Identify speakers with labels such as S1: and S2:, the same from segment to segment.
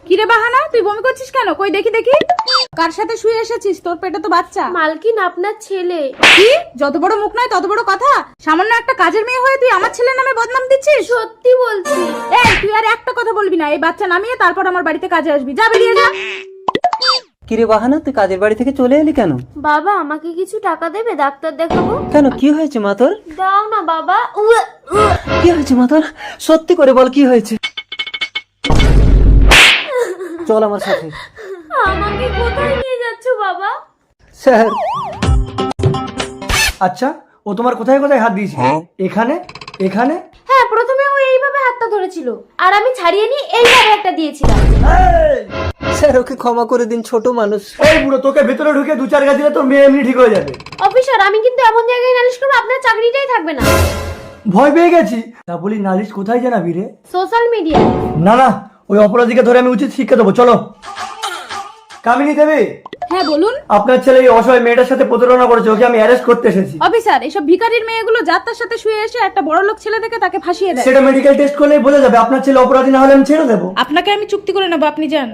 S1: কিরে বাহানা, তুই বমি করছিস কেন? কই দেখি দেখি। কার সাথে শুয়ে এসেছিস? তোর পেটে তো বাচ্চা।
S2: মালকিন, আপনার ছেলে।
S1: কি? যত বড় মুখ নয় তত বড় কথা। সামান্য একটা কাজের মেয়ে হয়ে তুই আমার ছেলের নামে বদনাম দিচ্ছিস?
S2: সত্যি বলছি।
S1: এই তুই আর একটা কথা বলবি না। এই বাচ্চা নামিয়ে তারপর আমার বাড়িতে কাজে আসবি। যা, বেরিয়ে যা।
S3: কিরে বাহানা, তুই কাজের বাড়ি থেকে চলে এলি কেন?
S2: বাবা, আমাকে কিছু টাকা দেবে? ডাক্তার দেখাবো।
S3: কেন, কি হয়েছে মা তোর?
S2: দাও না বাবা।
S3: কি হয়েছে মা তোর? সত্যি করে বল, কি হয়েছে? চল আমার সাথে।
S2: আমাকে কোথায় নিয়ে যাচ্ছ বাবা?
S3: স্যার।
S4: আচ্ছা, ও তোমার কোথায় কোথায় হাত দিয়েছে? এখানে, এখানে?
S2: হ্যাঁ, প্রথমে ও এইভাবে হাতটা ধরেছিল আর আমি ছাড়িয়ে নিয়ে এইভাবে একটা দিয়েছিলাম।
S3: স্যার, ওকে ক্ষমা করে দিন, ছোট মানুষ।
S4: এই বুড়ো, তোকে ভেতরে ঢুকে 2-4 গা দিলে তোর মেয়ে এমনি ঠিক হয়ে যাবে।
S2: অফিসার, আমি কিন্তু এমন জায়গায় নালিশ করবো আপনার চাকরিটাই থাকবে না।
S4: ভয় পেয়ে গেছি। তা বলি, নালিশ কোথায় জানাবি রে?
S2: Social media.
S4: না না, ওই অপরাধীকে ধরে আমি উচিত শিক্ষা দেবো। চলো। কামিনী দেবী,
S1: হ্যাঁ বলুন।
S4: আপনার ছেলে এই অসহায় মেয়েটার সাথে প্রতারণা করেছে, ওকে আমি অ্যারেস্ট করতে এসেছি।
S1: অফিসার, এসব ভিখারির মেয়েগুলো যার তার সাথে শুয়ে এসে একটা বড় লোক ছেলে থেকে তাকে ফাঁসিয়ে দেয়।
S4: সেটা মেডিকেল টেস্ট করলেই বোঝা যাবে। আপনার ছেলে অপরাধী না হলে আমি ছেড়ে দেবো।
S1: আপনাকে আমি চুক্তি করে নেবো, আপনি যান।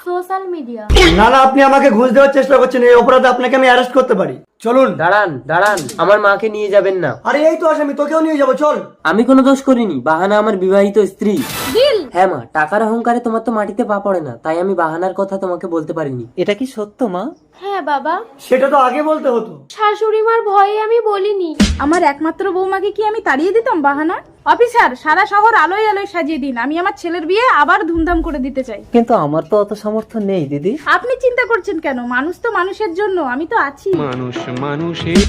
S2: Social media.
S4: না না, আপনি আমাকে ঘুষ দেওয়ার চেষ্টা করছেন। এই অপরাধে আপনাকে আমি অ্যারেস্ট করতে পারি। চলুন।
S3: দাঁড়ান দাঁড়ান, আমার মাকে নিয়ে যাবেন না।
S4: আরে এই তো আসামি, তোকেও নিয়ে যাবো, চল।
S3: আমি কোনো দোষ করিনি, বাহানা আমার বিবাহিত স্ত্রী।
S1: দিল।
S3: হ্যাঁ মা, টাকার অহংকারে তোমার তো মাটিতে পা পড়ে না, তাই আমি বাহানার কথা তোমাকে বলতে পারিনি। এটা কি সত্য মা?
S2: হ্যাঁ বাবা,
S4: সেটা তো আগে বলতে হতো।
S2: শাশুড়ি মার ভয়ে আমি বলিনি।
S1: আমার একমাত্র বৌমাকে কি আমি তাড়িয়ে দিতাম বাহানা? অফিসার, সারা শহর আলোয় আলোয় সাজিয়ে দিন। আমি আমার ছেলের বিয়ে আবার ধুমধাম করে দিতে চাই।
S3: কিন্তু আমার তো অত সামর্থ্য নেই দিদি।
S1: আপনি চিন্তা করছেন কেন? মানুষ তো মানুষের জন্য, আমি তো আছি।
S5: মানুষ মানুষের